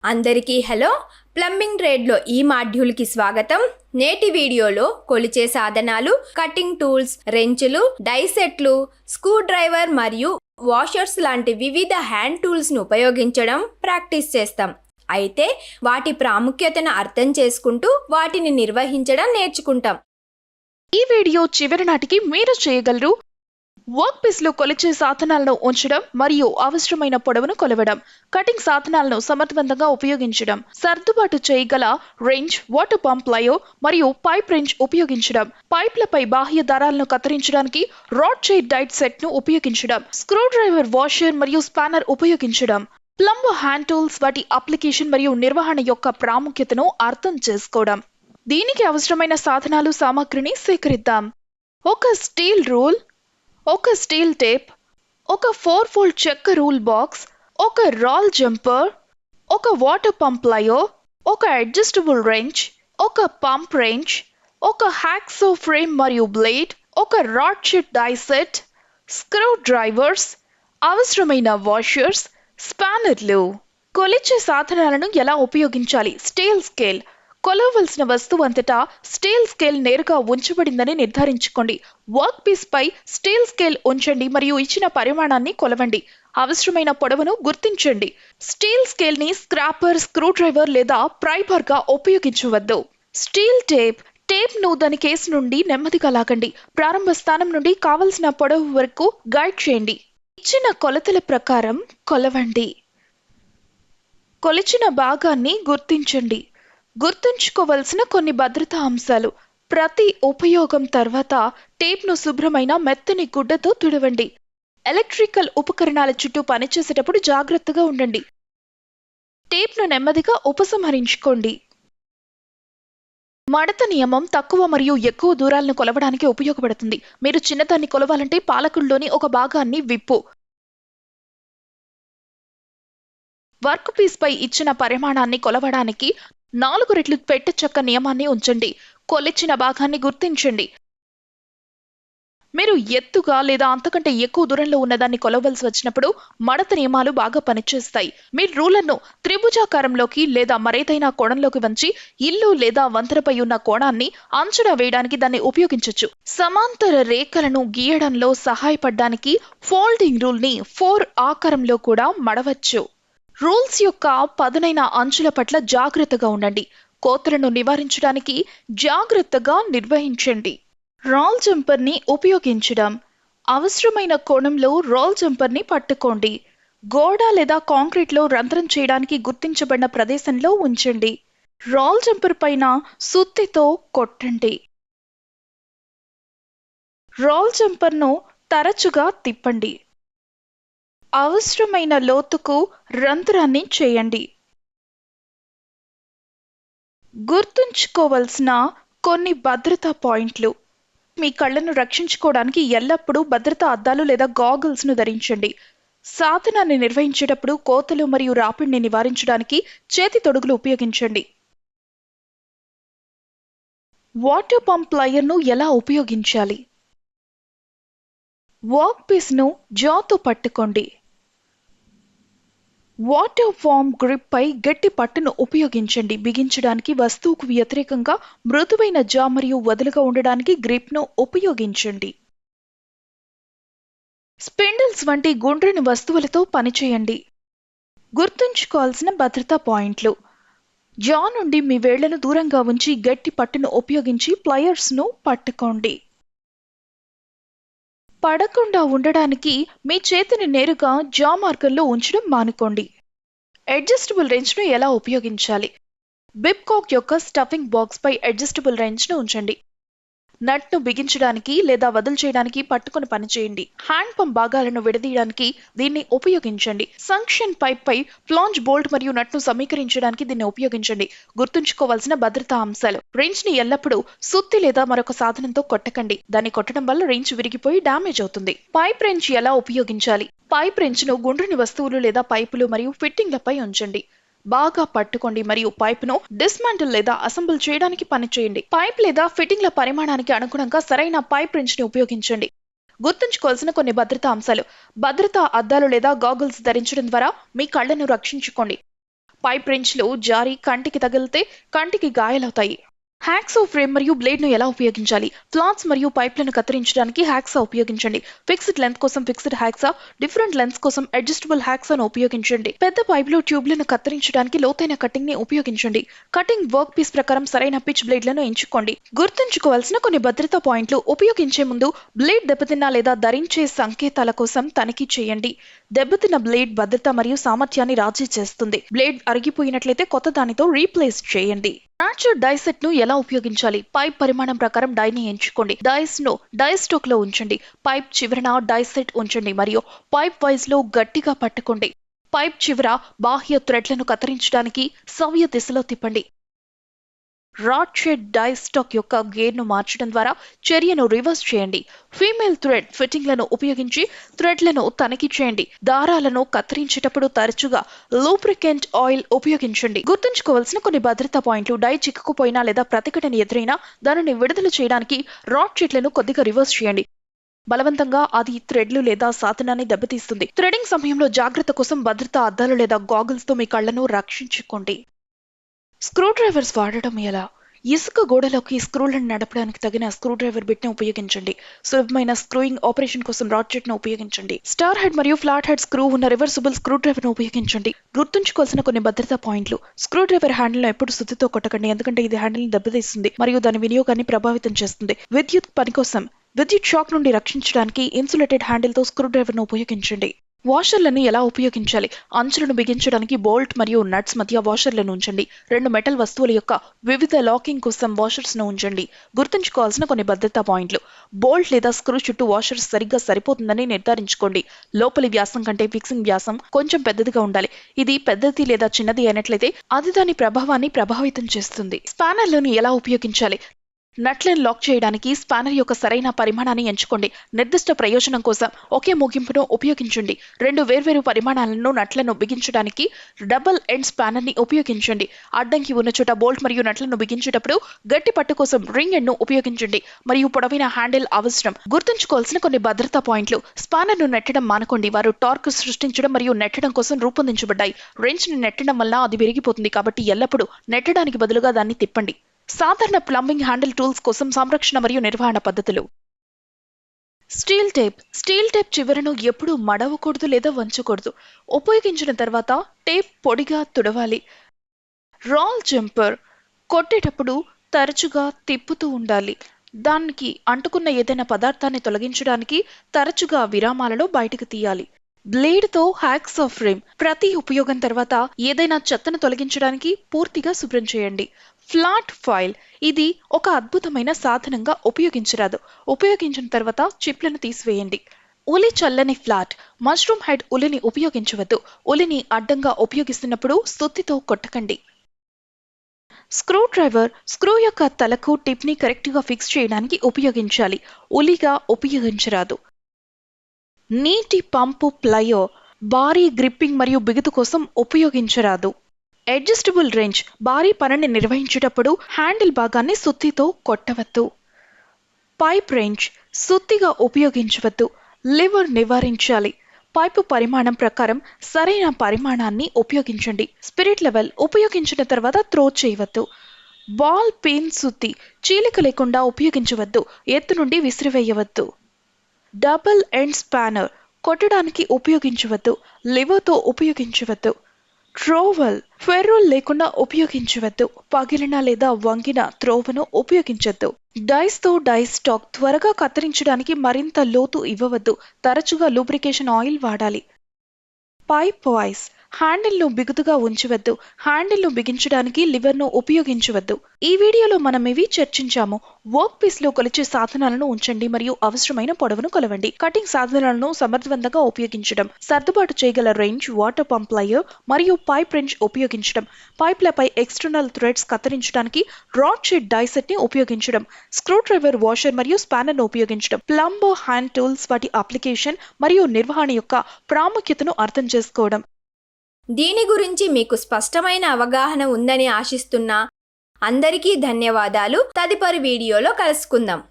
అందరికీ hello. Plumbing ట్రేడ్లో ఈ మాడ్యూల్కి స్వాగతం. నేటి వీడియోలో కొలిచే సాధనాలు, కటింగ్ టూల్స్, రెంచులు, డైసెట్లు, స్క్రూ డ్రైవర్ మరియు వాషర్స్ లాంటి వివిధ హ్యాండ్ టూల్స్ను ఉపయోగించడం ప్రాక్టీస్ చేస్తాం. అయితే వాటి ప్రాముఖ్యతను అర్థం చేసుకుంటూ వాటిని నిర్వహించడం నేర్చుకుంటాం. ఈ వీడియో చివరి నాటికి మీరు చేయగలరు వర్క్ పీస్ లో కొలిచే సాధనాలను ఉంచడం మరియు అవసరమైన పొడవును కొలవడం, కటింగ్ సాధనాలను సమర్థవంతంగా ఉపయోగించడం, సర్దుబాటు చేయగల రెంచ్, వాటర్ పంప్ లయో మరియు పైప్ రెంచ్ ఉపయోగించడం, పైప్లపై బాహ్య దారాలను కత్తిరించడానికి రాడ్ చైర్ డైట్ సెట్ ను ఉపయోగించడం, స్క్రూ డ్రైవర్, వాషర్ మరియు స్పానర్ ఉపయోగించడం, ప్లంబర్ హ్యాండ్ టూల్స్ వాటి అప్లికేషన్ మరియు నిర్వహణ యొక్క ప్రాముఖ్యతను అర్థం చేసుకోవడం. దీనికి అవసరమైన సాధనాలు సామాగ్రిని సేకరిద్దాం. ఒక స్టీల్ రూల్, ఒక స్టీల్ టేప్, ఒక 4-fold చెక్క రూల్ బాక్స్, ఒక రాల్ జంపర్, ఒక వాటర్ పంప్ లయో, ఒక అడ్జస్టబుల్ రెంచ్, ఒక పంప్ రెంచ్, ఒక హ్యాక్సో ఫ్రేమ్ మరియు బ్లేడ్, ఒక rod sheet die set, screwdrivers, అవసరమైన వాషర్స్, స్పానర్లు. కొలిచే సాధనాలను ఎలా ఉపయోగించాలి? Steel scale. కొలవలసిన వస్తువు అంతటా స్టీల్ స్కేల్ నేరుగా ఉంచబడిందని నిర్ధారించుకోండి. వర్క్ పీస్ పై స్టీల్ స్కేల్ ఉంచండి మరియు ఇచ్చిన పరిమాణాన్ని కొలవండి. అవసరమైన పొడవును గుర్తించండి. స్టీల్ స్కేల్ ని స్క్రాపర్, స్క్రూ డ్రైవర్ లేదా ప్రైబర్ గా ఉపయోగించవద్దు. Steel tape. టేప్ ను దాని కేసు నుండి నెమ్మదిగా లాగండి. ప్రారంభ స్థానం నుండి కావలసిన పొడవు వరకు గైడ్ చేయండి. ఇచ్చిన కొలతల ప్రకారం కొలవండి. కొలిచిన భాగాన్ని గుర్తించండి. గుర్తుంచుకోవలసిన కొన్ని భద్రతా అంశాలు. ప్రతి ఉపయోగం తర్వాత టేప్ను శుభ్రమైన మెత్తని గుడ్డతో తుడవండి. ఎలక్ట్రికల్ ఉపకరణాల చుట్టూ పనిచేసేటప్పుడు జాగ్రత్తగా ఉండండి. టేప్ను నెమ్మదిగా ఉపసంహరించుకోండి. మడత నియమం తక్కువ మరియు ఎక్కువ దూరాలను కొలవడానికి ఉపయోగపడుతుంది. మీరు చిన్నదాన్ని కొలవాలంటే పాలకుల్లోని ఒక భాగాన్ని విప్పు. వర్క్ పీస్ పై ఇచ్చిన పరిమాణాన్ని కొలవడానికి 4 రెట్లు పెట్టె చెక్క నియమాన్ని ఉంచండి. కొలిచిన భాగాన్ని గుర్తించండి. మీరు ఎత్తుగా లేదా అంతకంటే ఎక్కువ దూరంలో ఉన్నదాన్ని కొలవలసి వచ్చినప్పుడు మడత నియమాలు బాగా పనిచేస్తాయి. మీరు రూలర్ను త్రిభుజాకారంలోకి లేదా మరేదైనా కోణంలోకి వంచి ఇల్లు లేదా వంతెనపై ఉన్న కోణాన్ని అంచనా వేయడానికి దాన్ని ఉపయోగించవచ్చు. సమాంతర రేఖలను గీయడంలో సహాయపడడానికి ఫోల్డింగ్ రూల్ ని 4 ఆకారంలో కూడా మడవచ్చు. రూల్స్ యొక్క పదునైన అంచుల పట్ల జాగ్రత్తగా ఉండండి. కోతలను నివారించడానికి జాగ్రత్తగా నిర్వహించండి. రాల్ జంపర్ ని ఉపయోగించడం. అవసరమైన కోణంలో రాల్ జంపర్ ని పట్టుకోండి. గోడ లేదా కాంక్రీట్ లో రంధ్రం చేయడానికి గుర్తించబడిన ప్రదేశంలో ఉంచండి. రాల్ జంపర్ పైన సుత్తితో కొట్టండి. రాల్ జంపర్ ను తరచుగా తిప్పండి. అవసరమైన లోతుకు రంధ్రాన్ని చేయండి. గుర్తుంచుకోవలసిన కొన్ని భద్రతా పాయింట్లు. మీ కళ్ళను రక్షించుకోవడానికి ఎల్లప్పుడూ భద్రతా అద్దాలు లేదా గాగుల్స్ ను ధరించండి. సాధనాన్ని నిర్వహించేటప్పుడు కోతలు మరియు రాపిడిని నివారించడానికి చేతి తొడుగులు ఉపయోగించండి. వాటర్ పంప్ లయర్ ను ఎలా ఉపయోగించాలి? వర్క్ పీస్ ను జాతో పట్టుకోండి. వాటర్ ఫామ్ గ్రిప్ పై గట్టి పట్టును ఉపయోగించండి. బిగించడానికి వస్తువుకు వ్యతిరేకంగా మృదువైన జా మరియు వదులుగా ఉండడానికి గ్రిప్ ను ఉపయోగించండి. స్పిండిల్స్ వంటి గుండ్రని వస్తువులతో పనిచేయండి. గుర్తుంచుకోవాల్సిన భద్రతా పాయింట్లు. జా నుండి మీ వేళ్లను దూరంగా ఉంచి గట్టి పట్టును ఉపయోగించి ప్లయర్స్ ను పట్టుకోండి. పడకుండా ఉండడానికి మీ చేతిని నేరుగా జా మార్గంలో ఉంచడం మానుకోండి. అడ్జస్టబుల్ రెంచ్ ను ఎలా ఉపయోగించాలి? బిబ్కాక్ యొక్క స్టఫింగ్ బాక్స్ పై అడ్జస్టబుల్ రెంచ్ ను ఉంచండి. నట్ ను బిగించడానికి లేదా వదులు చేయడానికి పట్టుకుని పనిచేయండి. హ్యాండ్ పంప్ భాగాలను విడదీయడానికి దీన్ని ఉపయోగించండి. సంక్షన్ పైప్ పై ఫ్లాంజ్ బోల్ట్ మరియు నట్ ను సమీకరించడానికి దీన్ని ఉపయోగించండి. గుర్తుంచుకోవాల్సిన భద్రతా అంశాలు. రెంచ్ ని ఎల్లప్పుడూ సుత్తి లేదా మరొక సాధనంతో కొట్టకండి. దాన్ని కొట్టడం వల్ల రెంచ్ విరిగిపోయి డ్యామేజ్ అవుతుంది. పైప్ రెంచ్ ఎలా ఉపయోగించాలి? పైప్ రెంచ్ ను గుండ్రని వస్తువులు లేదా పైపులు మరియు ఫిట్టింగ్లపై ఉంచండి. బాగా పట్టుకోండి మరియు పైపును డిస్మాంటిల్ లేదా అసెంబుల్ చేయడానికి పనిచేయండి. పైప్ లేదా ఫిట్టింగ్ల పరిమాణానికి అనుగుణంగా సరైన పైప్ రెంచ్ ని ఉపయోగించండి. గుర్తుంచుకోవాల్సిన కొన్ని భద్రతా అంశాలు. భద్రతా అద్దాలు లేదా గాగుల్స్ ధరించడం ద్వారా మీ కళ్ళను రక్షించుకోండి. పైప్ రెంచ్లు జారి కంటికి తగిలితే కంటికి గాయాలవుతాయి. హ్యాక్సా ఫ్రేమ్ మరియు బ్లేడ్ ను ఎలా ఉపయోగించాలి? ఫ్లాట్స్ మరియు పైప్లను కత్తిరించడానికి హ్యాక్సా ఉపయోగించండి. ఫిక్స్డ్ లెంత్ కోసం ఫిక్స్డ్ హ్యాక్సా, డిఫరెంట్ లెంత్స్ కోసం అడ్జస్టబుల్ హ్యాక్సాను ఉపయోగించండి. పెద్ద పైపులు ట్యూబ్లను కత్తిరించడానికి లోతైన కటింగ్ ని ఉపయోగించండి. కటింగ్ వర్క్ పీస్ ప్రకారం సరైన పిచ్ బ్లేడ్లను ఎంచుకోండి. గుర్తుంచుకోవాల్సిన కొన్ని భద్రతా పాయింట్లు: ఉపయోగించే ముందు బ్లేడ్ దెబ్బతిన్నా లేదా ధరించే సంకేతాల కోసం తనిఖీ చేయండి. దెబ్బతిన్న బ్లేడ్ భద్రత మరియు సామర్థ్యాన్ని రాజీ చేస్తుంది. బ్లేడ్ అరిగిపోయినట్లయితే కొత్త దానితో రీప్లేస్ చేయండి. న్యాచురల్ డై సెట్ ను ఎలా ఉపయోగించాలి? పైప్ పరిమాణం ప్రకారం డైని ఎంచుకోండి. డైస్ ను డై స్టాక్ లో ఉంచండి. పైప్ చివరన డై సెట్ ఉంచండి మరియు పైప్ వైజ్ లో గట్టిగా పట్టుకోండి. పైప్ చివర బాహ్య థ్రెడ్లను కత్తిరించడానికి సవ్య దిశలో తిప్పండి. రాడ్ షేడ్ డై స్టాక్ యొక్క గేర్ ను మార్చడం ద్వారా చర్యను రివర్స్ చేయండి. ఫీమేల్ థ్రెడ్ ఫిట్టింగ్లను ఉపయోగించి థ్రెడ్లను తనిఖీ చేయండి. దారాలను కత్తిరించేటప్పుడు తరచుగా లూబ్రికెంట్ ఆయిల్ ఉపయోగించండి. గుర్తుంచుకోవాల్సిన కొన్ని భద్రతా పాయింట్లు: డై చిక్కుకుపోయినా లేదా ప్రతిఘటన ఎదురైనా దానిని విడుదల చేయడానికి రాడ్ షీట్లను కొద్దిగా రివర్స్ చేయండి. బలవంతంగా అది థ్రెడ్లు లేదా సాధనాన్ని దెబ్బతీస్తుంది. థ్రెడింగ్ సమయంలో జాగ్రత్త కోసం భద్రతా అద్దాలు లేదా గాగుల్స్ తో మీ కళ్లను రక్షించుకోండి. స్క్రూ డ్రైవర్స్ వాడటం ఎలా? ఇసుక గోడలోకి స్క్రూలను నడపడానికి తగిన స్క్రూ డ్రైవర్ బిట్ ని ఉపయోగించండి. సులభమైన స్క్రూయింగ్ ఆపరేషన్ కోసం రాడ్ షీట్ ను ఉపయోగించండి. స్టార్ హెడ్ మరియు ఫ్లాట్ హెడ్ స్క్రూ ఉన్న రివర్సిబుల్ స్క్రూ డ్రైవర్ ను ఉపయోగించండి. గుర్తుంచుకోవాల్సిన కొన్ని భద్రతా పాయింట్లు: స్క్రూ డ్రైవర్ హ్యాండిల్ ను ఎప్పుడు సుత్తితో కొట్టకండి, ఎందుకంటే ఇది హ్యాండిల్ ని దెబ్బతీస్తుంది మరియు దాని వినియోగాన్ని ప్రభావితం చేస్తుంది. విద్యుత్ పని కోసం విద్యుత్ షాక్ నుండి రక్షించడానికి ఇన్సులేటెడ్ హ్యాండిల్ తో స్క్రూ డ్రైవర్ ను ఉపయోగించండి. వాషర్లను ఎలా ఉపయోగించాలి? అంచులను బిగించడానికి బోల్ట్ మరియు నట్స్ మధ్య వాషర్లను ఉంచండి. రెండు మెటల్ వస్తువుల యొక్క వివిధ లాకింగ్ కోసం వాషర్స్ ను ఉంచండి. గుర్తుంచుకోవాల్సిన కొన్ని భద్రతా పాయింట్లు: బోల్ట్ లేదా స్క్రూ చుట్టూ వాషర్స్ సరిగ్గా సరిపోతుందని నిర్ధారించుకోండి. లోపలి వ్యాసం కంటే ఫిక్సింగ్ వ్యాసం కొంచెం పెద్దదిగా ఉండాలి. ఇది పెద్దది లేదా చిన్నది అయినట్లయితే అది దాని ప్రభావాన్ని ప్రభావితం చేస్తుంది. స్పానర్లను ఎలా ఉపయోగించాలి? నట్లను లాక్ చేయడానికి స్పానర్ యొక్క సరైన పరిమాణాన్ని ఎంచుకోండి. నిర్దిష్ట ప్రయోజనం కోసం ఒకే ముగింపును ఉపయోగించండి. రెండు వేర్వేరు పరిమాణాలను నట్లను బిగించడానికి డబుల్ ఎండ్ స్పానర్ ని ఉపయోగించండి. అడ్డంకి ఉన్న చోట బోల్ట్ మరియు నట్లను బిగించేటప్పుడు గట్టి పట్టు కోసం రింగ్ ఎండ్ ను ఉపయోగించండి మరియు పొడవైన హ్యాండిల్ అవసరం. గుర్తుంచుకోవాల్సిన కొన్ని భద్రతా పాయింట్లు: స్పానర్ ను నెట్టడం మానుకోండి. వారు టార్క్ సృష్టించడం మరియు నెట్టడం కోసం రూపొందించబడ్డాయి. రెంచ్ ని నెట్టడం వల్ల అది విరిగిపోతుంది, కాబట్టి ఎల్లప్పుడూ నెట్టడానికి బదులుగా దాన్ని తిప్పండి. సాధారణ ప్లంబింగ్ హ్యాండిల్ టూల్స్ కోసం సంరక్షణ మరియు నిర్వహణ పద్ధతులు. స్టీల్ టేప్ చివరను ఎప్పుడూ మడవకూడదు లేదా వంచకూడదు. ఉపయోగించిన తర్వాత టేప్ పొడిగా తుడవాలి. రాల్ జంపర్ కొట్టేటప్పుడు తరచుగా తిప్పుతూ ఉండాలి. దానికి అంటుకున్న ఏదైనా పదార్థాన్ని తొలగించడానికి తరచుగా విరామాలలో బయటకు తీయాలి. బ్లేడ్ తో హ్యాక్సా ఫ్రేమ్ ప్రతి ఉపయోగం తర్వాత ఏదైనా చెత్తను తొలగించడానికి పూర్తిగా శుభ్రం చేయండి. ఫ్లాట్ ఫైల్ ఇది ఒక అద్భుతమైన సాధనంగా ఉపయోగించరాదు. ఉపయోగించిన తర్వాత చిప్లను తీసివేయండి. ఉలి చల్లని ఫ్లాట్ మష్రూమ్ హెడ్ ఉలిని ఉపయోగించవద్దు. ఉలిని అడ్డంగా ఉపయోగిస్తున్నప్పుడు సుత్తితో కొట్టకండి. స్క్రూ డ్రైవర్ స్క్రూ యొక్క తలకు టిప్ ని కరెక్ట్ గా ఫిక్స్ చేయడానికి ఉపయోగించాలి. ఉలిగా ఉపయోగించరాదు. నీటి పంపు ప్లయో భారీ గ్రిప్పింగ్ మరియు బిగుతు కోసం ఉపయోగించరాదు. అడ్జస్టబుల్ రెంచ్ భారీ పనిని నిర్వహించేటప్పుడు హ్యాండిల్ భాగాన్ని సుత్తితో కొట్టవద్దు. పైప్ రెంచ్ సుత్తిగా ఉపయోగించవద్దు. లివర్ నివారించాలి. పైపు పరిమాణం ప్రకారం సరైన పరిమాణాన్ని ఉపయోగించండి. స్పిరిట్ లెవెల్ ఉపయోగించిన తర్వాత త్రో చేయవద్దు. బాల్ పిన్ సుత్తి చీలిక లేకుండా ఉపయోగించవద్దు. ఎత్తు నుండి విసిరివేయవద్దు. డబుల్ ఎండ్ స్పానర్ కొట్టడానికి ఉపయోగించవద్దు. లివర్తో ఉపయోగించవద్దు. ట్రోవల్ ఫెర్రోల్ లేకుండా ఉపయోగించవద్దు. పగిలిన లేదా వంగిన త్రోవను ఉపయోగించవద్దు. డైస్ తో డై స్టాక్ త్వరగా కత్తిరించడానికి మరింత లోతు ఇవ్వవద్దు. తరచుగా లూబ్రికేషన్ ఆయిల్ వాడాలి. పైప్ వాయిస్ హ్యాండిల్ ను బిగుతుగా ఉంచవద్దు. హ్యాండిల్ ను బిగించడానికి లివర్ ను ఉపయోగించవద్దు. ఈ వీడియోలో మనం ఇవి చర్చించాము. వర్క్ పీస్ లో కొలిచే సాధనాలను ఉంచండి మరియు అవసరమైన పొడవును కొలవండి. కటింగ్ సాధనాలను సమర్థవంతంగా ఉపయోగించడం, సర్దుబాటు చేయగల రేంజ్, వాటర్ పంప్ ప్లయర్ మరియు పైప్ రెంచ్ ఉపయోగించడం, పైప్లపై ఎక్స్టర్నల్ థ్రెడ్స్ కత్తిరించడానికి రాడ్ షీట్ డై సెట్ ని ఉపయోగించడం, స్క్రూ డ్రైవర్ వాషర్ మరియు స్పానర్ ను ఉపయోగించడం, ప్లంబర్ హ్యాండ్ టూల్స్ వాటి అప్లికేషన్ మరియు నిర్వహణ యొక్క ప్రాముఖ్యతను అర్థం చేసుకోవడం. దీని గురించి మీకు స్పష్టమైన అవగాహన ఉందని ఆశిస్తున్నా. అందరికీ ధన్యవాదాలు. తదుపరి వీడియోలో కలుసుకుందాం.